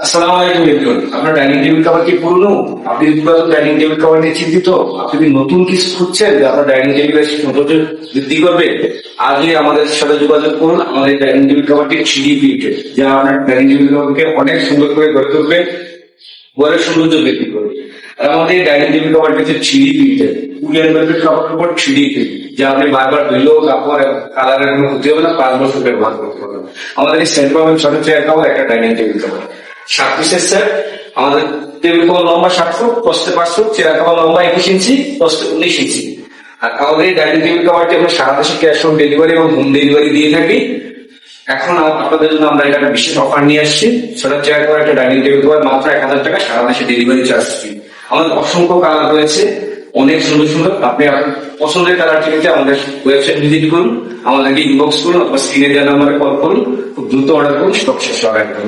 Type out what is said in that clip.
আসসালামু আলাইকুম এভরিওয়ান। আপনার ডাইনিং টেবিল কভার কি পুরনো? আপনি যদি ডাইনিং টেবিল কভার নিয়ে চিন্তিত, আপনি যদি নতুন কিছু খুঁজছেন যে আপনার ডাইনিং টেবিলের সৌন্দর্য বৃদ্ধি করবে, আজই আমাদের সাথে যোগাযোগ করুন। আমাদের ডাইনিং টেবিল কভারটি 3D প্রিন্টেড, যা আপনার ডাইনিং টেবিল কভারকে অনেক সুন্দর করে গড়ে তুলবে, ঘরের সৌন্দর্য বৃদ্ধি করবে। আর আমাদের ডাইনিং টেবিল কভারটি হচ্ছে 3D প্রিন্টেড, উডেন ভেলভেট কাপড়ের উপর 3D প্রিন্ট, যা আপনি বারবার ধুলেও কাপড় কালারের কোনো ক্ষতি হবে না, 5 বছর ব্যবহার করতে পারবেন। আমাদের এই সেট পাবেন ছোট চেয়ার কভার, একটা ডাইনিং টেবিল কভার 7 পিসের সেট। আমাদের টেবিল কভার লম্বা 7 ফুট, প্রস্থে 5 ফুট, চেয়ার কভার লম্বা 21 ইঞ্চি, প্রস্থে 19 ইঞ্চি। আর আমাদের এই ডাইনিং টেবিল কভারটি আমরা সারা দেশে ক্যাশ অন ডেলিভারি এবং হোম ডেলিভারি দিয়ে থাকি। এখন আপনাদের জন্য আমরা এটা বিশেষ অফার নিয়ে আসছি। ছোট চেয়ার কভার একটা ডাইনিং টেবিল কভার মাত্র 1000 টাকা, সারা দেশে ডেলিভারি চার্জ ফ্রি। আমাদের অসংখ্য কালার রয়েছে, অনেক সুন্দর সুন্দর। আপনি আপনার পছন্দের কালারটি নিতে আমাদের ওয়েবসাইট ভিজিট করুন, আমাদেরকে ইনবক্স করুন, অথবা স্ক্রিনে দেওয়া নাম্বারে কল করুন। খুব দ্রুত অর্ডার করুন, স্টক শেষ হওয়ার একদম।